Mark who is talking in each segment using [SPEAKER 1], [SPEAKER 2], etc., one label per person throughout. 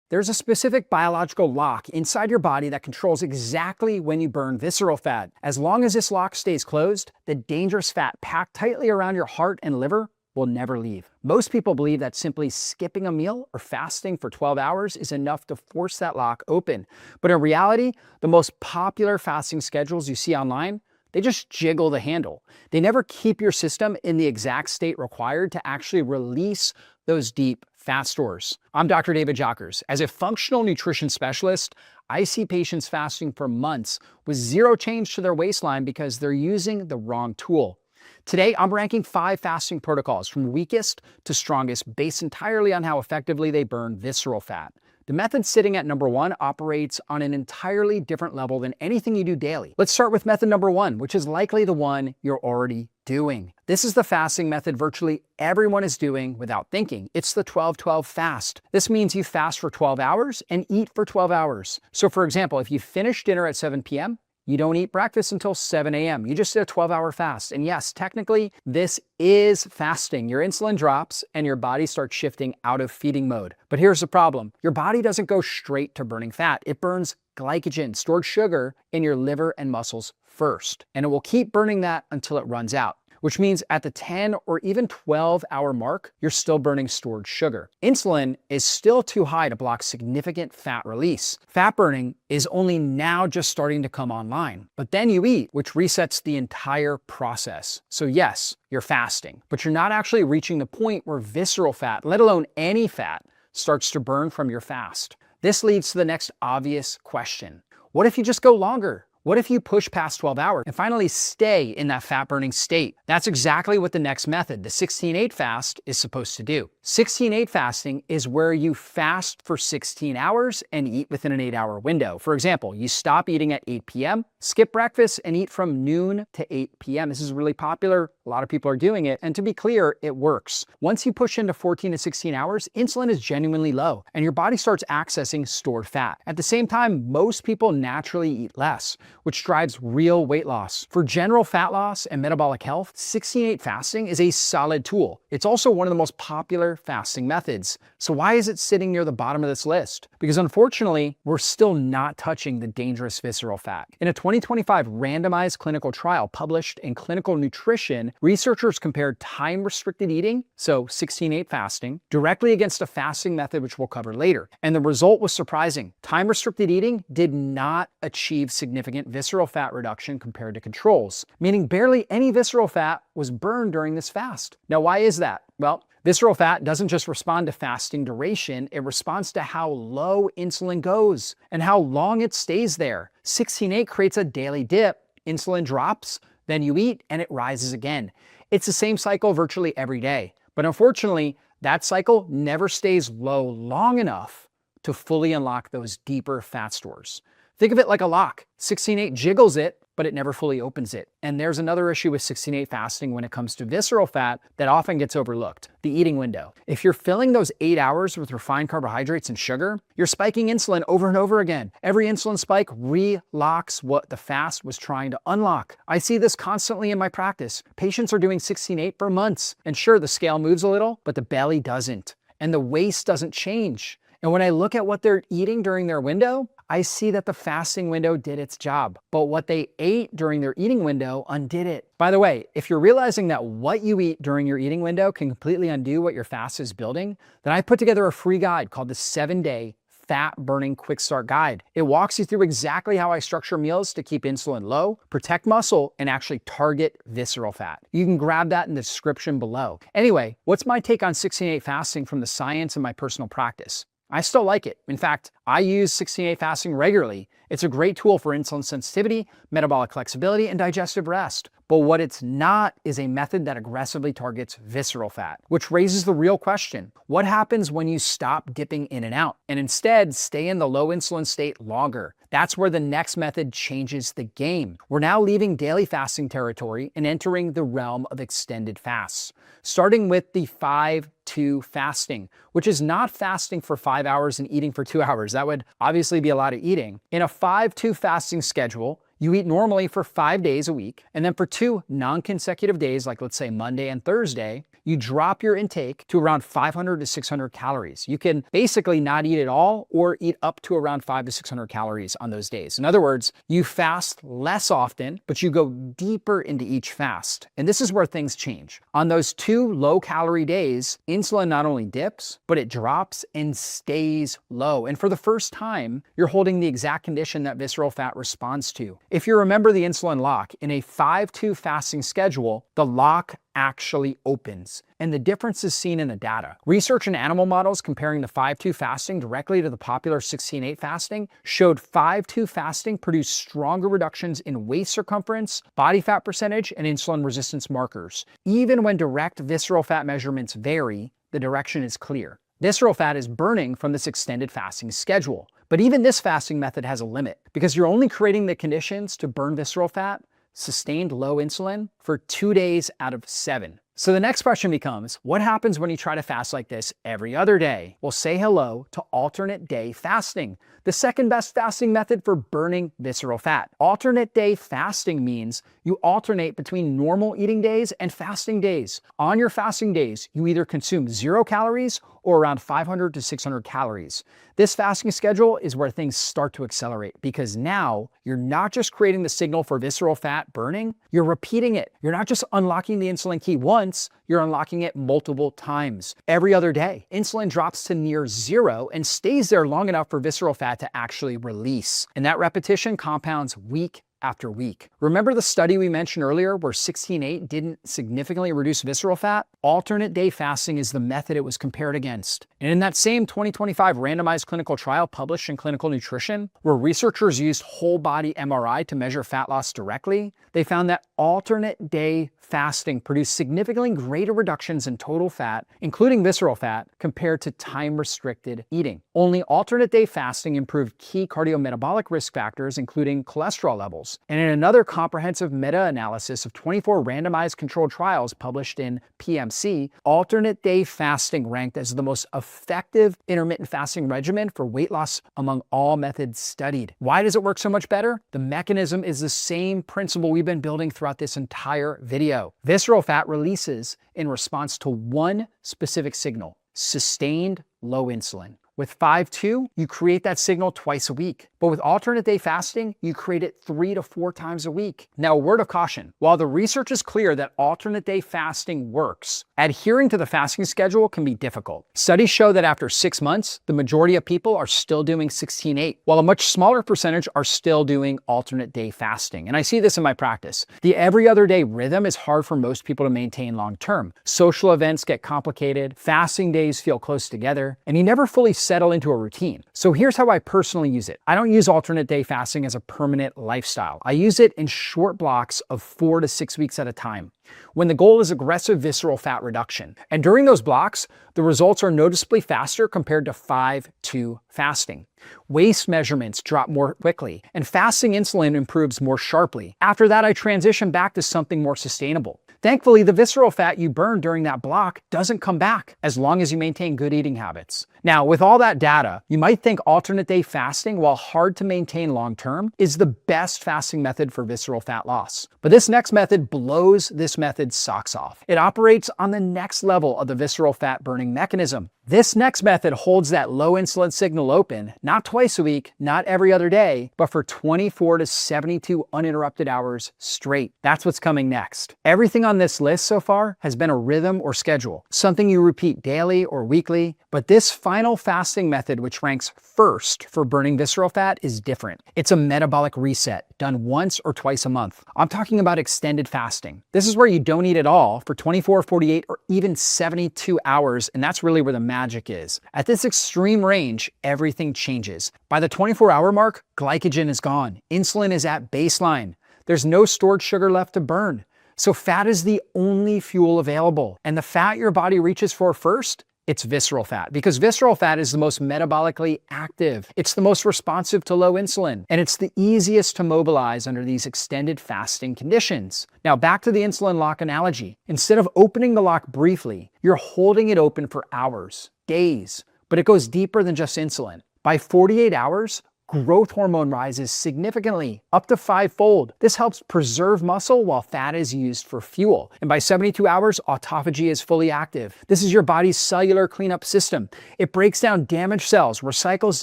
[SPEAKER 1] There's a specific biological lock inside your body that controls exactly when you burn visceral fat. As long as this lock stays closed, the dangerous fat packed tightly around your heart and liver will never leave. Most people believe that simply skipping a meal or fasting for 12 hours is enough to force that lock open. But in reality, the most popular fasting schedules you see online, they just jiggle the handle. They never keep your system in the exact state required to actually release those deep fat stores. I'm Dr. David Jockers. As a functional nutrition specialist, I see patients fasting for months with zero change to their waistline because they're using the wrong tool. Today, I'm ranking 5 fasting protocols from weakest to strongest based entirely on how effectively they burn visceral fat. The method sitting at number 1 operates on an entirely different level than anything you do daily. Let's start with method number 1, which is likely the one you're already doing. This is the fasting method virtually everyone is doing without thinking. It's the 12-12 fast. This means you fast for 12 hours and eat for 12 hours. So for example, if you finish dinner at 7 p.m., you don't eat breakfast until 7 a.m. You just did a 12-hour fast. And yes, technically, this is fasting. Your insulin drops and your body starts shifting out of feeding mode. But here's the problem. Your body doesn't go straight to burning fat. It burns glycogen, stored sugar, in your liver and muscles first. And it will keep burning that until it runs out, which means at the 10 or even 12-hour mark, you're still burning stored sugar. Insulin is still too high to block significant fat release. Fat burning is only now just starting to come online. But then you eat, which resets the entire process. So yes, you're fasting, but you're not actually reaching the point where visceral fat, let alone any fat, starts to burn from your fast. This leads to the next obvious question. What if you just go longer? What if you push past 12 hours and finally stay in that fat burning state? That's exactly what the next method, the 16-8 fast, is supposed to do. 16-8 fasting is where you fast for 16 hours and eat within an 8-hour window. For example, you stop eating at 8 p.m., skip breakfast, and eat from noon to 8 p.m. This is really popular. A lot of people are doing it. And to be clear, it works. Once you push into 14 to 16 hours, insulin is genuinely low and your body starts accessing stored fat. At the same time, most people naturally eat less, which drives real weight loss. For general fat loss and metabolic health, 16-8 fasting is a solid tool. It's also one of the most popular fasting methods. So why is it sitting near the bottom of this list? Because unfortunately, we're still not touching the dangerous visceral fat. In a 2025 randomized clinical trial published in Clinical Nutrition, researchers compared time-restricted eating, so 16-8 fasting, directly against a fasting method which we'll cover later. And the result was surprising. Time-restricted eating did not achieve significant visceral fat reduction compared to controls, meaning barely any visceral fat was burned during this fast. Now, why is that? Well, visceral fat doesn't just respond to fasting duration, it responds to how low insulin goes and how long it stays there. 16-8 creates a daily dip, insulin drops, then you eat and it rises again. It's the same cycle virtually every day. But unfortunately, that cycle never stays low long enough to fully unlock those deeper fat stores. Think of it like a lock. 16-8 jiggles it, but it never fully opens it. And there's another issue with 16-8 fasting when it comes to visceral fat that often gets overlooked, the eating window. If you're filling those 8 hours with refined carbohydrates and sugar, you're spiking insulin over and over again. Every insulin spike relocks what the fast was trying to unlock. I see this constantly in my practice. Patients are doing 16-8 for months. And sure, the scale moves a little, but the belly doesn't. And the waist doesn't change. And when I look at what they're eating during their window, I see that the fasting window did its job, but what they ate during their eating window undid it. By the way, if you're realizing that what you eat during your eating window can completely undo what your fast is building, then I put together a free guide called the 7-Day Fat Burning Quick Start Guide. It walks you through exactly how I structure meals to keep insulin low, protect muscle, and actually target visceral fat. You can grab that in the description below. Anyway, what's my take on 16-8 fasting from the science and my personal practice? I still like it. In fact, I use 16-8 fasting regularly. It's a great tool for insulin sensitivity, metabolic flexibility, and digestive rest. But what it's not is a method that aggressively targets visceral fat, which raises the real question. What happens when you stop dipping in and out and instead stay in the low insulin state longer? That's where the next method changes the game. We're now leaving daily fasting territory and entering the realm of extended fasts, starting with the 5-2 fasting, which is not fasting for 5 hours and eating for 2 hours. That would obviously be a lot of eating. In a 5-2 fasting schedule, You eat normally for 5 days a week, and then for 2 non-consecutive days, like let's say Monday and Thursday, you drop your intake to around 500 to 600 calories. You can basically not eat at all or eat up to around 500 to 600 calories on those days. In other words, you fast less often, but you go deeper into each fast. And this is where things change. On those 2 low-calorie days, insulin not only dips, but it drops and stays low. And for the first time, you're holding the exact condition that visceral fat responds to. If you remember the insulin lock, in a 5-2 fasting schedule, the lock actually opens, and the difference is seen in the data. Research in animal models comparing the 5-2 fasting directly to the popular 16-8 fasting showed 5-2 fasting produced stronger reductions in waist circumference, body fat percentage, and insulin resistance markers. Even when direct visceral fat measurements vary, the direction is clear. Visceral fat is burning from this extended fasting schedule. But even this fasting method has a limit, because you're only creating the conditions to burn visceral fat, sustained low insulin, for 2 days out of 7. So the next question becomes, what happens when you try to fast like this every other day? Well, say hello to alternate day fasting, the second best fasting method for burning visceral fat. Alternate day fasting means you alternate between normal eating days and fasting days. On your fasting days, you either consume 0 calories or around 500 to 600 calories. This fasting schedule is where things start to accelerate, because now you're not just creating the signal for visceral fat burning, you're repeating it. You're not just unlocking the insulin key once, you're unlocking it multiple times. Every other day, insulin drops to near 0 and stays there long enough for visceral fat to actually release. And that repetition compounds week after week. Remember the study we mentioned earlier where 16-8 didn't significantly reduce visceral fat? Alternate day fasting is the method it was compared against. And in that same 2025 randomized clinical trial published in Clinical Nutrition, where researchers used whole body MRI to measure fat loss directly, they found that alternate day fasting produced significantly greater reductions in total fat, including visceral fat, compared to time-restricted eating. Only alternate day fasting improved key cardiometabolic risk factors, including cholesterol levels. And in another comprehensive meta-analysis of 24 randomized controlled trials published in PMC, alternate day fasting ranked as the most effective intermittent fasting regimen for weight loss among all methods studied. Why does it work so much better? The mechanism is the same principle we've been building throughout this entire video. Visceral fat releases in response to one specific signal: sustained low insulin. With 5-2, you create that signal twice a week. But with alternate day fasting, you create it 3 to 4 times a week. Now, a word of caution. While the research is clear that alternate day fasting works, adhering to the fasting schedule can be difficult. Studies show that after 6 months, the majority of people are still doing 16-8, while a much smaller percentage are still doing alternate day fasting. And I see this in my practice. The every other day rhythm is hard for most people to maintain long term. Social events get complicated, fasting days feel close together, and you never fully settle into a routine. So here's how I personally use it. I don't use alternate day fasting as a permanent lifestyle. I use it in short blocks of 4 to 6 weeks at a time, when the goal is aggressive visceral fat reduction. And during those blocks, the results are noticeably faster compared to 5-2 fasting. Waist measurements drop more quickly, and fasting insulin improves more sharply. After that, I transition back to something more sustainable. Thankfully, the visceral fat you burn during that block doesn't come back, as long as you maintain good eating habits. Now, with all that data, you might think alternate day fasting, while hard to maintain long-term, is the best fasting method for visceral fat loss. But this next method blows this method's socks off. It operates on the next level of the visceral fat burning mechanism. This next method holds that low insulin signal open, not twice a week, not every other day, but for 24 to 72 uninterrupted hours straight. That's what's coming next. Everything on this list so far has been a rhythm or schedule, something you repeat daily or weekly, but this final fasting method, which ranks first for burning visceral fat, is different. It's a metabolic reset, done once or twice a month. I'm talking about extended fasting. This is where you don't eat at all for 24, 48, or even 72 hours, and that's really where the magic is. At this extreme range, everything changes. By the 24-hour mark, glycogen is gone. Insulin is at baseline. There's no stored sugar left to burn. So fat is the only fuel available. And the fat your body reaches for first, it's visceral fat, because visceral fat is the most metabolically active. It's the most responsive to low insulin, and it's the easiest to mobilize under these extended fasting conditions. Now, back to the insulin lock analogy. Instead of opening the lock briefly, you're holding it open for hours, days, but it goes deeper than just insulin. By 48 hours, growth hormone rises significantly, up to 5-fold. This helps preserve muscle while fat is used for fuel. And by 72 hours, autophagy is fully active. This is your body's cellular cleanup system. It breaks down damaged cells, recycles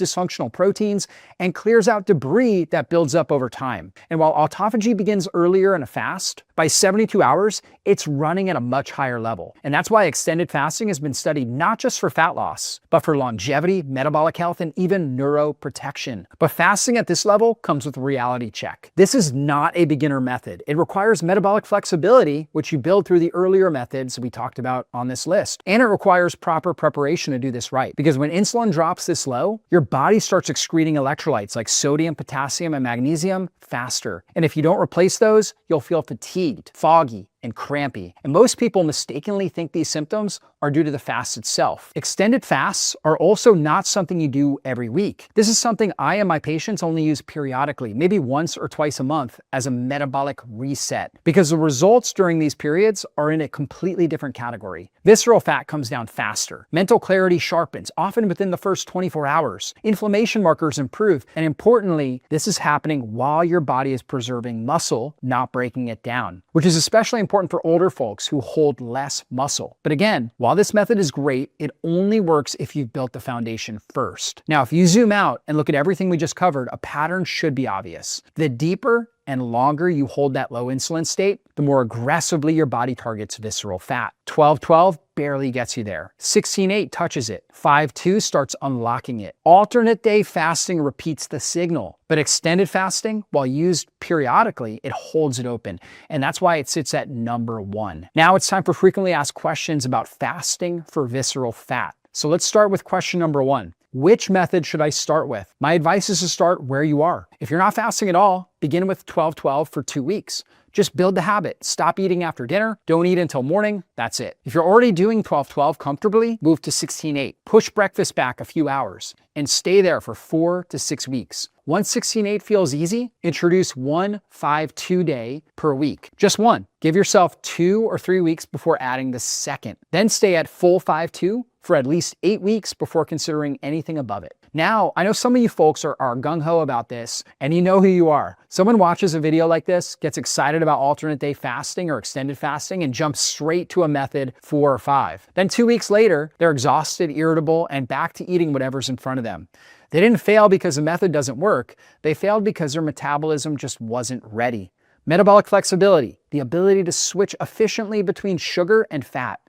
[SPEAKER 1] dysfunctional proteins, and clears out debris that builds up over time. And while autophagy begins earlier in a fast, by 72 hours, it's running at a much higher level. And that's why extended fasting has been studied not just for fat loss, but for longevity, metabolic health, and even neuroprotection. But fasting at this level comes with a reality check. This is not a beginner method. It requires metabolic flexibility, which you build through the earlier methods we talked about on this list. And it requires proper preparation to do this right. Because when insulin drops this low, your body starts excreting electrolytes like sodium, potassium, and magnesium faster. And if you don't replace those, you'll feel fatigued, foggy, and crampy. And most people mistakenly think these symptoms are due to the fast itself. Extended fasts are also not something you do every week. This is something I and my patients only use periodically, maybe once or twice a month as a metabolic reset, because the results during these periods are in a completely different category. Visceral fat comes down faster. Mental clarity sharpens, often within the first 24 hours. Inflammation markers improve, and importantly, this is happening while your body is preserving muscle, not breaking it down, which is especially important for older folks who hold less muscle. But again, while this method is great, it only works if you've built the foundation first. Now, if you zoom out and look at everything we just covered, a pattern should be obvious. The deeper and longer you hold that low insulin state, the more aggressively your body targets visceral fat. 12-12 barely gets you there. 16-8 touches it. 5-2 starts unlocking it. Alternate day fasting repeats the signal, but extended fasting, while used periodically, it holds it open. And that's why it sits at number 1. Now it's time for frequently asked questions about fasting for visceral fat. So let's start with question number 1. Which method should I start with? My advice is to start where you are. If you're not fasting at all, begin with 12-12 for 2 weeks. Just build the habit. Stop eating after dinner. Don't eat until morning. That's it. If you're already doing 12-12 comfortably, move to 16-8. Push breakfast back a few hours and stay there for 4 to 6 weeks. Once 16-8 feels easy, introduce 1 5-2 day per week. Just one. Give yourself 2 or 3 weeks before adding the second. Then stay at full 5-2 for at least 8 weeks before considering anything above it. Now, I know some of you folks are gung-ho about this, and you know who you are. Someone watches a video like this, gets excited about alternate day fasting or extended fasting, and jumps straight to a method 4 or 5. Then 2 weeks later, they're exhausted, irritable, and back to eating whatever's in front of them. They didn't fail because the method doesn't work. They failed because their metabolism just wasn't ready. Metabolic flexibility, the ability to switch efficiently between sugar and fat,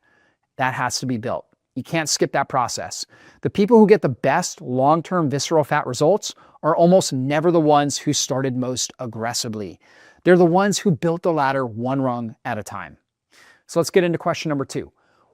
[SPEAKER 1] that has to be built. You can't skip that process. The people who get the best long-term visceral fat results are almost never the ones who started most aggressively. They're the ones who built the ladder one rung at a time. So let's get into question number 2.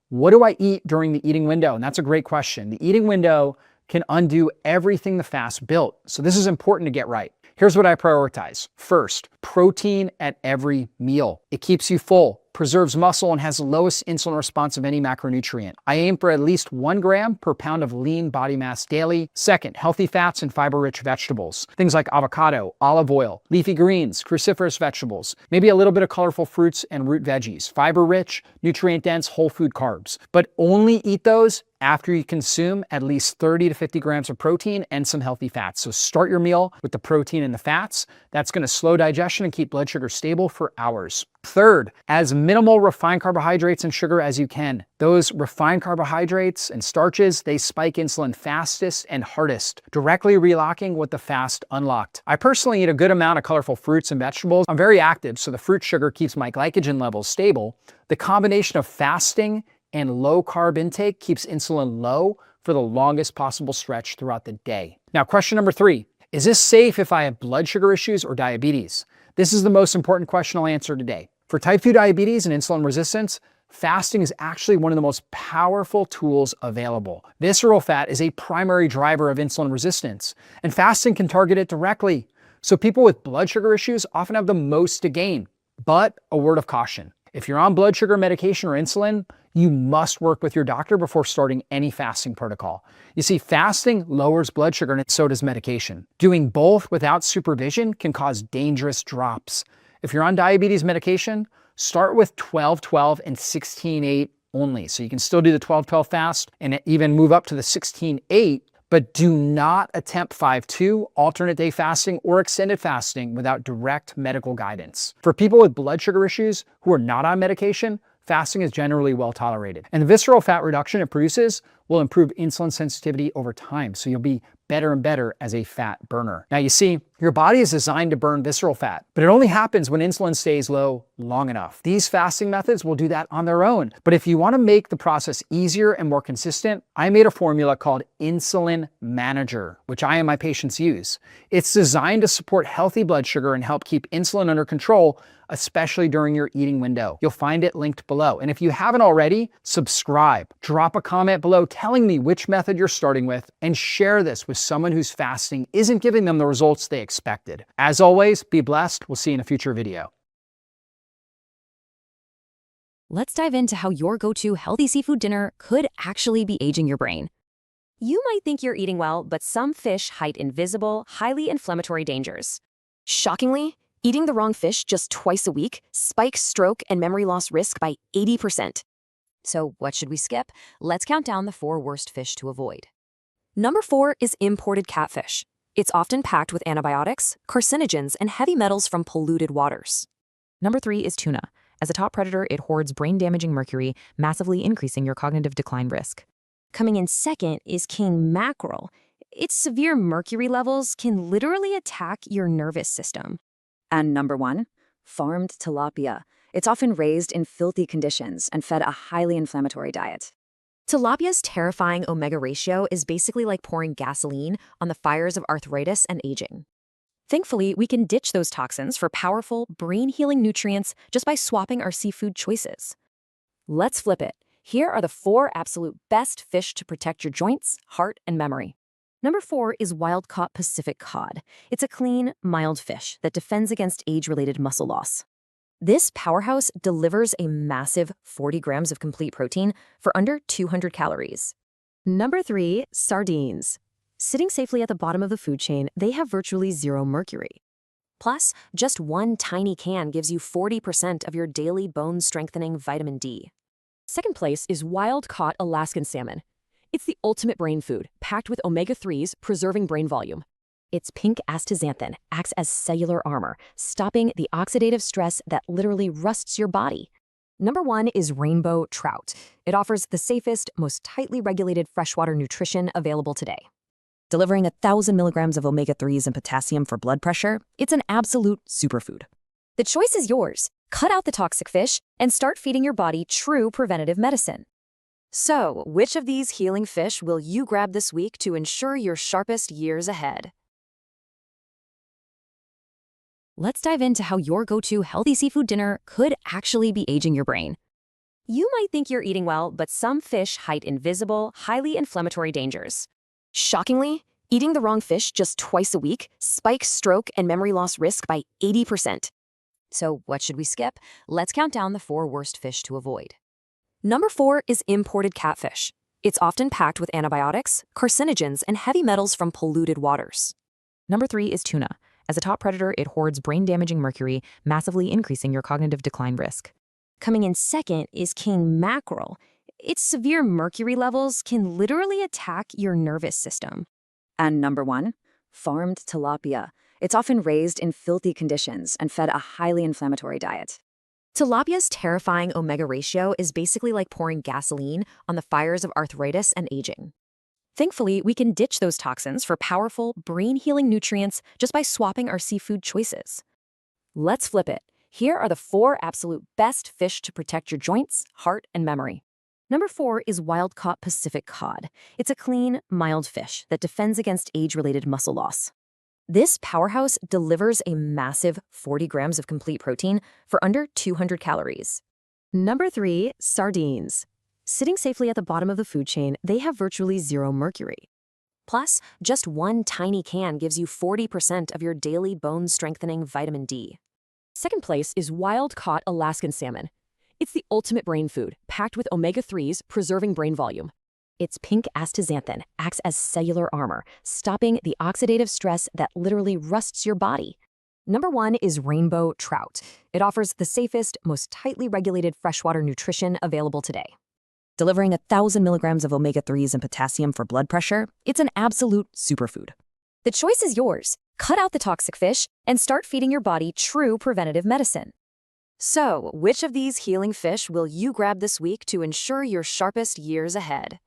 [SPEAKER 1] What do I eat during the eating window? And that's a great question. The eating window can undo everything the fast built. So this is important to get right. Here's what I prioritize. First, protein at every meal. It keeps you full, preserves muscle, and has the lowest insulin response of any macronutrient. I aim for at least 1 gram per pound of lean body mass daily. Second, healthy fats and fiber-rich vegetables. Things like avocado, olive oil, leafy greens, cruciferous vegetables, maybe a little bit of colorful fruits and root veggies. Fiber-rich, nutrient-dense, whole food carbs. But only eat those after you consume at least 30 to 50 grams of protein and some healthy fats. So start your meal with the protein and the fats. That's going to slow digestion and keep blood sugar stable for hours. Third, as minimal refined carbohydrates and sugar as you can. Those refined carbohydrates and starches, they spike insulin fastest and hardest, directly relocking what the fast unlocked. I personally eat a good amount of colorful fruits and vegetables. I'm very active, so the fruit sugar keeps my glycogen levels stable. The combination of fasting and low carb intake keeps insulin low for the longest possible stretch throughout the day. Now, question number 3, is this safe if I have blood sugar issues or diabetes? This is the most important question I'll answer today. For type 2 diabetes and insulin resistance, fasting is actually one of the most powerful tools available. Visceral fat is a primary driver of insulin resistance, and fasting can target it directly. So people with blood sugar issues often have the most to gain. But a word of caution. If you're on blood sugar medication or insulin, you must work with your doctor before starting any fasting protocol. You see, fasting lowers blood sugar and so does medication. Doing both without supervision can cause dangerous drops. If you're on diabetes medication, start with 12-12 and 16-8 only. So you can still do the 12-12 fast and even move up to the 16-8, But do not attempt 5-2, alternate day fasting, or extended fasting without direct medical guidance. For people with blood sugar issues who are not on medication, fasting is generally well tolerated. And the visceral fat reduction it produces will improve insulin sensitivity over time, so you'll be better and better as a fat burner. Now you see, your body is designed to burn visceral fat, but it only happens when insulin stays low long enough. These fasting methods will do that on their own, but if you want to make the process easier and more consistent, I made a formula called Insulin Manager, which I and my patients use. It's designed to support healthy blood sugar and help keep insulin under control, especially during your eating window. You'll find it linked below. And if you haven't already, subscribe. Drop a comment below telling me which method you're starting with, and share this with someone whose fasting isn't giving them the results they expected. As always, be blessed. We'll see you in a future video.
[SPEAKER 2] Let's dive into how your go-to healthy seafood dinner could actually be aging your brain. You might think you're eating well, but some fish hide invisible, highly inflammatory dangers. Shockingly, eating the wrong fish just twice a week spikes stroke and memory loss risk by 80%. So what should we skip? Let's count down the 4 worst fish to avoid. Number 4 is imported catfish. It's often packed with antibiotics, carcinogens, and heavy metals from polluted waters.
[SPEAKER 3] Number 3 is tuna. As a top predator, it hoards brain-damaging mercury, massively increasing your cognitive decline risk.
[SPEAKER 2] Coming in second is king mackerel. Its severe mercury levels can literally attack your nervous system.
[SPEAKER 4] And number 1, farmed tilapia. It's often raised in filthy conditions and fed a highly inflammatory diet.
[SPEAKER 2] Tilapia's terrifying omega ratio is basically like pouring gasoline on the fires of arthritis and aging. Thankfully, we can ditch those toxins for powerful, brain-healing nutrients just by swapping our seafood choices. Let's flip it. Here are the 4 absolute best fish to protect your joints, heart, and memory. Number 4 is wild-caught Pacific cod. It's a clean, mild fish that defends against age-related muscle loss. This powerhouse delivers a massive 40 grams of complete protein for under 200 calories. Number 3, sardines. Sitting safely at the bottom of the food chain, they have virtually zero mercury. Plus, just one tiny can gives you 40% of your daily bone-strengthening vitamin D. Second place is wild-caught Alaskan salmon. It's the ultimate brain food, packed with omega-3s, preserving brain volume. Its pink astaxanthin acts as cellular armor, stopping the oxidative stress that literally rusts your body. Number 1 is rainbow trout. It offers the safest, most tightly regulated freshwater nutrition available today. Delivering 1,000 milligrams of omega-3s and potassium for blood pressure, it's an absolute superfood. The choice is yours. Cut out the toxic fish and start feeding your body true preventative medicine. So, which of these healing fish will you grab this week to ensure your sharpest years ahead? Let's dive into how your go-to healthy seafood dinner could actually be aging your brain. You might think you're eating well, but some fish hide invisible, highly inflammatory dangers. Shockingly, eating the wrong fish just twice a week spikes stroke and memory loss risk by 80%. So what should we skip? Let's count down the 4 worst fish to avoid. Number 4 is imported catfish. It's often packed with antibiotics, carcinogens, and heavy metals from polluted waters.
[SPEAKER 3] Number 3 is tuna. As a top predator, it hoards brain-damaging mercury, massively increasing your cognitive decline risk.
[SPEAKER 2] Coming in second is king mackerel. Its severe mercury levels can literally attack your nervous system.
[SPEAKER 4] And number 1, farmed tilapia. It's often raised in filthy conditions and fed a highly inflammatory diet.
[SPEAKER 2] Tilapia's terrifying omega ratio is basically like pouring gasoline on the fires of arthritis and aging. Thankfully, we can ditch those toxins for powerful, brain-healing nutrients just by swapping our seafood choices. Let's flip it. Here are the 4 absolute best fish to protect your joints, heart, and memory. Number 4 is wild-caught Pacific cod. It's a clean, mild fish that defends against age-related muscle loss. This powerhouse delivers a massive 40 grams of complete protein for under 200 calories. Number 3, sardines. Sitting safely at the bottom of the food chain, they have virtually zero mercury. Plus, just one tiny can gives you 40% of your daily bone-strengthening vitamin D. Second place is wild-caught Alaskan salmon. It's the ultimate brain food, packed with omega-3s, preserving brain volume. Its pink astaxanthin acts as cellular armor, stopping the oxidative stress that literally rusts your body. Number 1 is rainbow trout. It offers the safest, most tightly regulated freshwater nutrition available today. Delivering 1,000 milligrams of omega-3s and potassium for blood pressure, it's an absolute superfood.
[SPEAKER 5] The choice is yours. Cut out the toxic fish and start feeding your body true preventative medicine.
[SPEAKER 2] So, which of these healing fish will you grab this week to ensure your sharpest years ahead?